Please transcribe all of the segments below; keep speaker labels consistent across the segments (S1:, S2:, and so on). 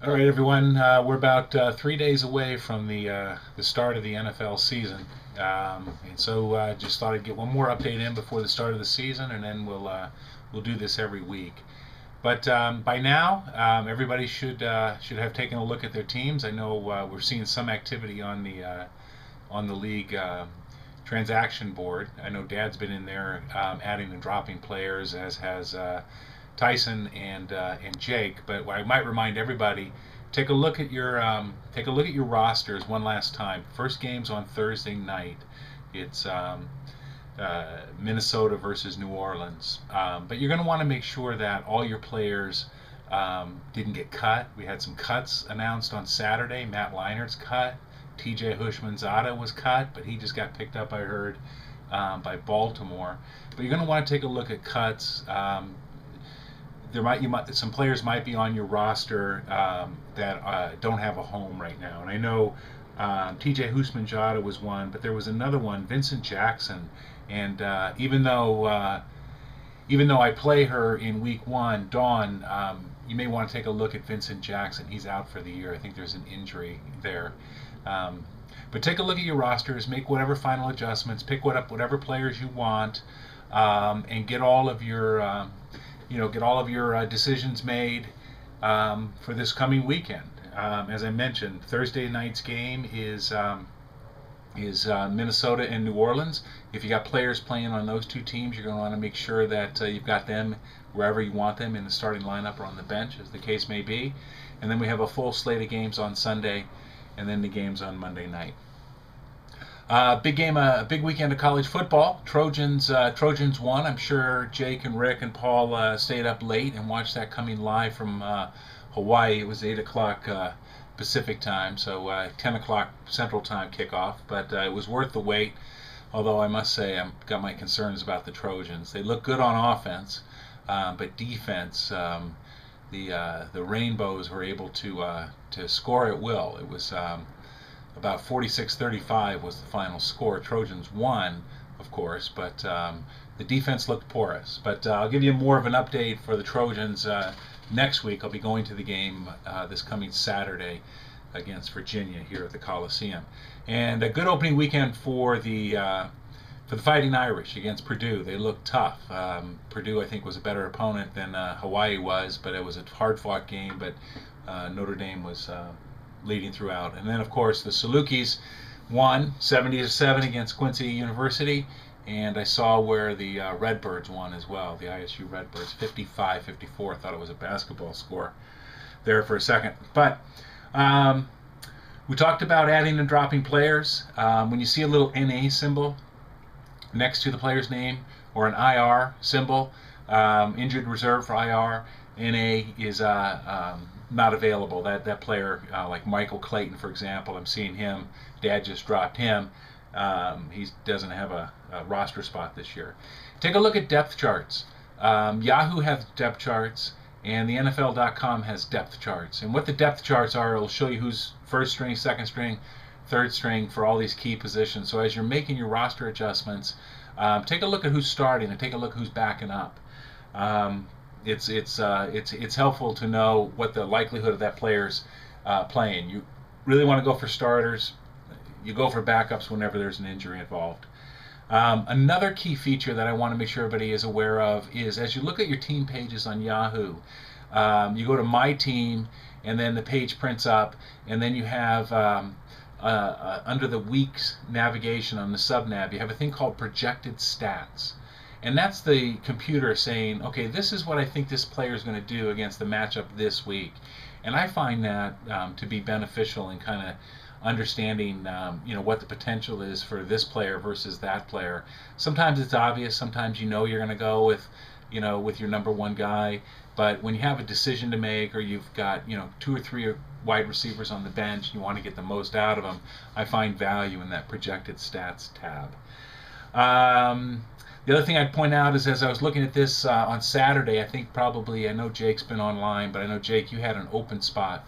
S1: All right, everyone. We're about 3 days away from the start of the NFL season, and so just thought I'd get one more update in before the start of the season, and then we'll do this every week. But by now, everybody should have taken a look at their teams. I know we're seeing some activity on the league transaction board. I know Dad's been in there adding and dropping players, as has Tyson and Jake. But I might remind everybody, take a look at your rosters one last time. First game's on Thursday night. It's Minnesota versus New Orleans. But you're going to want to make sure that all your players didn't get cut. We had some cuts announced on Saturday. Matt Leinart's cut. TJ Hushmanzada was cut, but he just got picked up, I heard, by Baltimore. But you're going to want to take a look at cuts. Some players might be on your roster that don't have a home right now, and I know TJ Hushmanzada was one, but there was another one, Vincent Jackson, and even though I play her in week one, Dawn, you may want to take a look at Vincent Jackson. He's out for the year. I think there's an injury there. But take a look at your rosters, make whatever final adjustments, pick whatever players you want, and get all of your decisions made for this coming weekend. As I mentioned, Thursday night's game is Minnesota and New Orleans. If you got players playing on those two teams, you're going to want to make sure that you've got them wherever you want them in the starting lineup or on the bench, as the case may be. And then we have a full slate of games on Sunday, and then the games on Monday night. Big weekend of college football. Trojans won. I'm sure Jake and Rick and Paul stayed up late and watched that coming live from Hawaii. It was 8 o'clock Pacific time, so 10 o'clock Central time kickoff. But it was worth the wait. Although I must say I've got my concerns about the Trojans. They look good on offense, but defense, the Rainbows were able to score at will. It was about 46-35 was the final score. Trojans won, of course, but the defense looked porous. But I'll give you more of an update for the Trojans next week. I'll be going to the game this coming Saturday against Virginia here at the Coliseum. And a good opening weekend for the Fighting Irish against Purdue. They looked tough. Purdue, I think, was a better opponent than Hawaii was, but it was a hard-fought game. But Notre Dame was leading throughout. And then, of course, the Salukis won 70-7 against Quincy University. And I saw where the Redbirds won as well, the ISU Redbirds, 55-54. I thought it was a basketball score there for a second. But we talked about adding and dropping players. When you see a little NA symbol next to the player's name, or an IR symbol, injured reserve for IR, NA is not available. That player, like Michael Clayton, for example, I'm seeing him. Dad just dropped him. He doesn't have a roster spot this year. Take a look at depth charts. Yahoo has depth charts, and the NFL.com has depth charts. And what the depth charts are, it'll show you who's first string, second string, third string for all these key positions. So as you're making your roster adjustments, take a look at who's starting and take a look who's backing up. It's helpful to know what the likelihood of that player's playing. You really want to go for starters. You go for backups whenever there's an injury involved. Another key feature that I want to make sure everybody is aware of is, as you look at your team pages on Yahoo, you go to My Team, and then the page prints up, and then you have under the weeks navigation on the subnav, you have a thing called projected stats. And that's the computer saying, okay, this is what I think this player is going to do against the matchup this week. And I find that to be beneficial in kind of understanding what the potential is for this player versus that player. Sometimes it's obvious. Sometimes you're going to go with your number one guy. But when you have a decision to make, or you've got 2 or 3 wide receivers on the bench, and you want to get the most out of them, I find value in that projected stats tab. The other thing I'd point out is, as I was looking at this on Saturday, I know Jake's been online, but I know, Jake, you had an open spot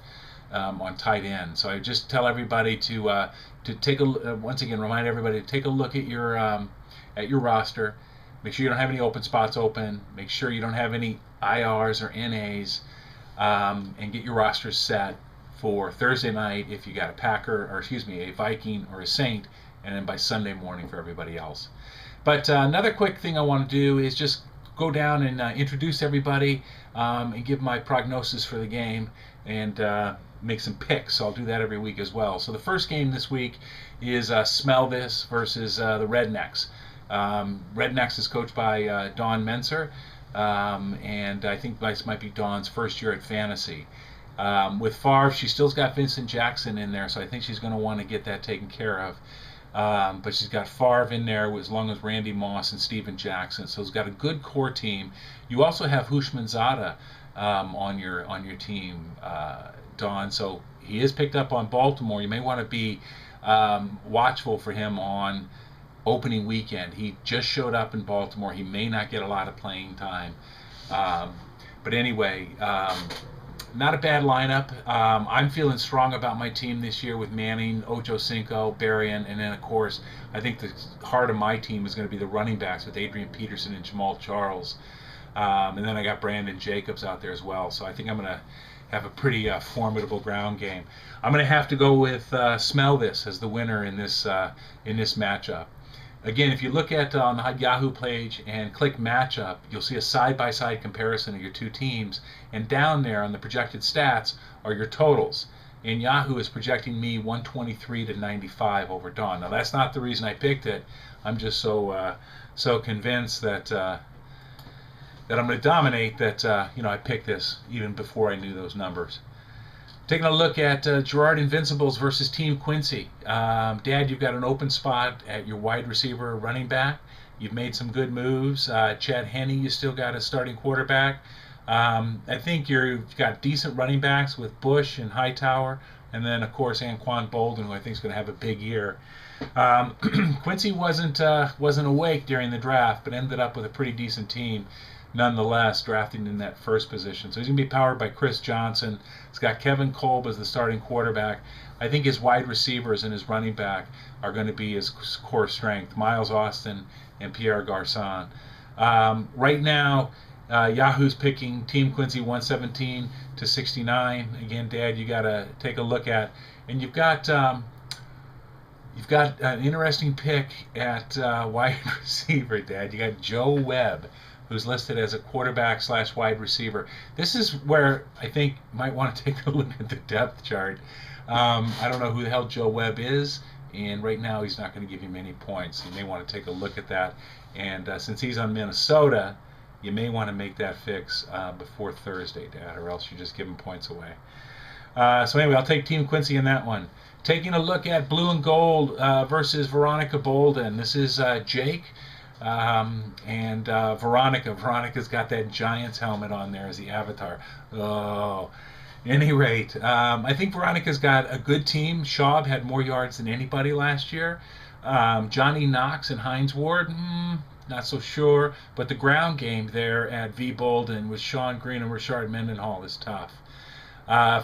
S1: on tight end. So I just tell everybody to take once again, remind everybody to take a look at your roster. Make sure you don't have any open spots open. Make sure you don't have any IRs or NAs. and get your rosters set for Thursday night if you got a Packer, or excuse me, a Viking or a Saint, and then by Sunday morning for everybody else. But another quick thing I want to do is just go down and introduce everybody and give my prognosis for the game and make some picks. So I'll do that every week as well. So the first game this week is Smell This versus the Rednecks. Rednecks is coached by Don Menser, and I think this might be Don's first year at fantasy. With Favre, she still's got Vincent Jackson in there, so I think she's going to want to get that taken care of. But she's got Favre in there as long as Randy Moss and Steven Jackson, so it's got a good core team. You also have Hushmanzada on your team, Don. So he is picked up on Baltimore. You may want to be watchful for him on opening weekend. He just showed up in Baltimore. He may not get a lot of playing time, but anyway. Not a bad lineup. I'm feeling strong about my team this year with Manning, Ocho Cinco, Berrien, and then, of course, I think the heart of my team is going to be the running backs with Adrian Peterson and Jamal Charles. And then I got Brandon Jacobs out there as well. So I think I'm going to have a pretty formidable ground game. I'm going to have to go with Smell This as the winner in this matchup. Again, if you look at on the Yahoo page and click matchup, you'll see a side-by-side comparison of your two teams. And down there on the projected stats are your totals. And Yahoo is projecting me 123 to 95 over Dawn. Now, that's not the reason I picked it. I'm just so convinced that that I'm going to dominate that I picked this even before I knew those numbers. Taking a look at Gerard Invincibles versus Team Quincy. Dad, you've got an open spot at your wide receiver running back. You've made some good moves. Chad Henne, you still got a starting quarterback. I think you've got decent running backs with Bush and Hightower. And then, of course, Anquan Bolden, who I think is going to have a big year. Quincy wasn't awake during the draft, but ended up with a pretty decent team nonetheless, drafting in that first position. So he's going to be powered by Chris Johnson. He's got Kevin Kolb as the starting quarterback. I think his wide receivers and his running back are going to be his core strength, Miles Austin and Pierre Garçon. Right now, Yahoo's picking Team Quincy 117 to 69. Again, Dad, you got to take a look at. And you've got an interesting pick at wide receiver, Dad. You got Joe Webb, who's listed as a quarterback / wide receiver. This is where I think you might want to take a look at the depth chart. I don't know who the hell Joe Webb is, and right now he's not going to give you many points. You may want to take a look at that. And since he's on Minnesota, you may want to make that fix before Thursday, Dad, or else you're just giving points away. So anyway, I'll take Team Quincy in that one. Taking a look at Blue and Gold versus Veronica Bolden. This is Jake. And Veronica. Veronica's got that Giants helmet on there as the avatar. Oh, at any rate, I think Veronica's got a good team. Schaub had more yards than anybody last year. Johnny Knox and Hines Ward, not so sure. But the ground game there at V. Bolden with Sean Green and Rashard Mendenhall is tough.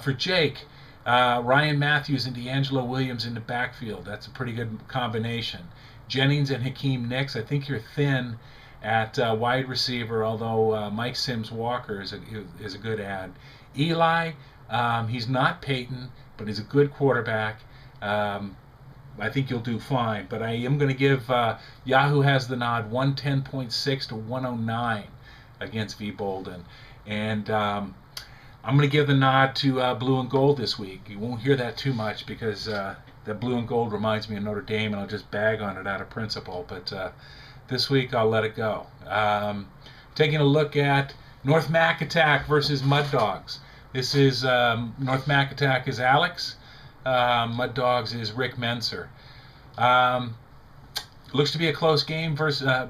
S1: For Jake, Ryan Matthews and D'Angelo Williams in the backfield. That's a pretty good combination. Jennings and Hakeem Nicks, I think you're thin at wide receiver, although Mike Sims-Walker is a good add. Eli, he's not Peyton, but he's a good quarterback. I think you'll do fine, but I am going to give Yahoo has the nod 110.6 to 109 against V. Bolden. And I'm going to give the nod to Blue and Gold this week. You won't hear that too much because that Blue and Gold reminds me of Notre Dame, and I'll just bag on it out of principle. But this week, I'll let it go. Taking a look at North Mac Attack versus Mud Dogs. This is North Mac Attack is Alex. Mud Dogs is Rick Menser. Looks to be a close game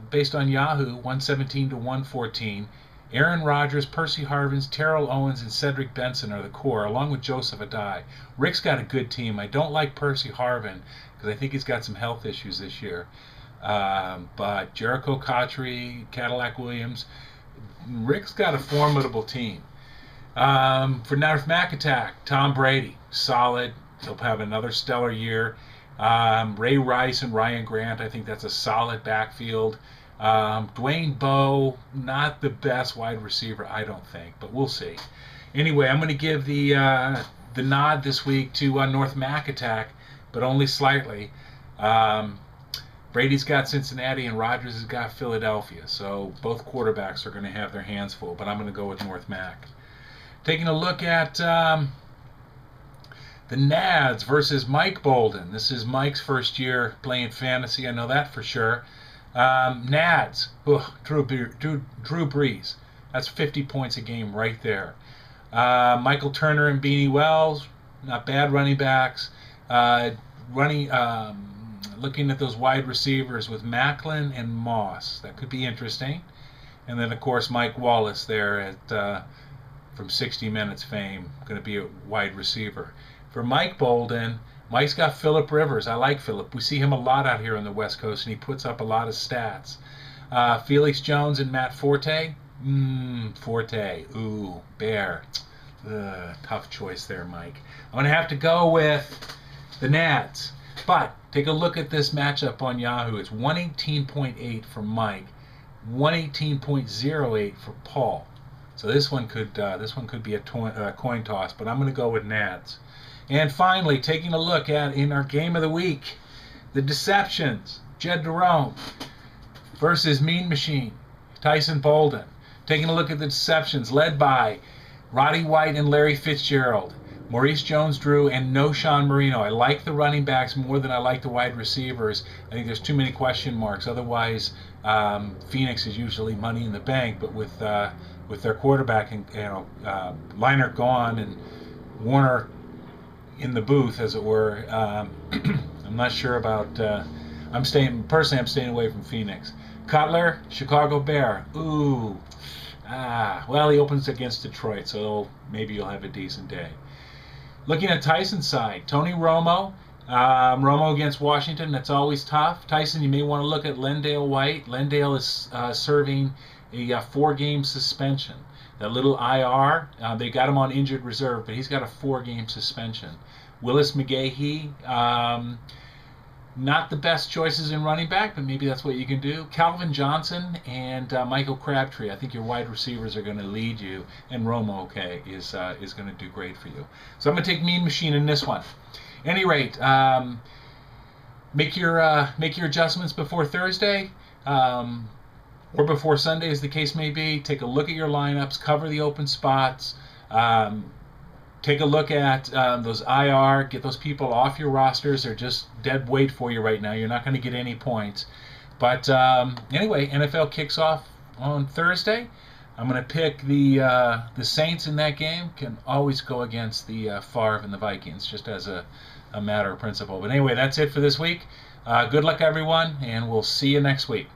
S1: based on Yahoo, 117 to 114. Aaron Rodgers, Percy Harvins, Terrell Owens, and Cedric Benson are the core, along with Joseph Adai. Rick's got a good team. I don't like Percy Harvin because I think he's got some health issues this year. But Jericho Cotchery, Cadillac Williams, Rick's got a formidable team. For North Mac Attack, Tom Brady, solid. He'll have another stellar year. Ray Rice and Ryan Grant, I think that's a solid backfield. Dwayne Bowe, not the best wide receiver, I don't think, but we'll see. Anyway, I'm going to give the nod this week to North Mac Attack, but only slightly. Brady's got Cincinnati and Rodgers has got Philadelphia, so both quarterbacks are going to have their hands full, but I'm going to go with North Mac. Taking a look at the Nads versus Mike Bolden. This is Mike's first year playing fantasy, I know that for sure. Nads, Drew Brees. That's 50 points a game right there. Michael Turner and Beanie Wells, not bad running backs. Looking at those wide receivers with Macklin and Moss, that could be interesting. And then, of course, Mike Wallace there at from 60 Minutes fame, going to be a wide receiver. For Mike Bolden, Mike's got Phillip Rivers. I like Phillip. We see him a lot out here on the West Coast, and he puts up a lot of stats. Felix Jones and Matt Forte. Forte. Ooh, Bear. Tough choice there, Mike. I'm going to have to go with the Nads. But take a look at this matchup on Yahoo. It's 118.8 for Mike, 118.08 for Paul. So this one could be a coin toss, but I'm going to go with Nads. And finally, taking a look at in our game of the week, the Deceptions, Jed Jerome versus Mean Machine, Tyson Bolden. Taking a look at the Deceptions, led by Roddy White and Larry Fitzgerald, Maurice Jones-Drew, and Noshawn Marino. I like the running backs more than I like the wide receivers. I think there's too many question marks. Otherwise, Phoenix is usually money in the bank. But with their quarterback and Leinart gone and Warner in the booth, as it were, I'm not sure about. I'm staying away from Phoenix. Cutler, Chicago Bear. Ooh, well, he opens against Detroit, so maybe you'll have a decent day. Looking at Tyson's side, Tony Romo. Romo against Washington, that's always tough. Tyson, you may want to look at Lendale White. Lendale is serving a 4-game suspension. That little IR, they got him on injured reserve, but he's got a 4-game suspension. Willis McGahee, not the best choices in running back, but maybe that's what you can do. Calvin Johnson and Michael Crabtree. I think your wide receivers are going to lead you, and Romo, is going to do great for you. So I'm going to take Mean Machine in this one. Any rate, make your adjustments before Thursday, or before Sunday, as the case may be. Take a look at your lineups, cover the open spots. Take a look at those IR, get those people off your rosters. They're just dead weight for you right now. You're not going to get any points. But anyway, NFL kicks off on Thursday. I'm going to pick the Saints in that game. Can always go against the Favre and the Vikings, just as a matter of principle. But anyway, that's it for this week. Good luck, everyone, and we'll see you next week.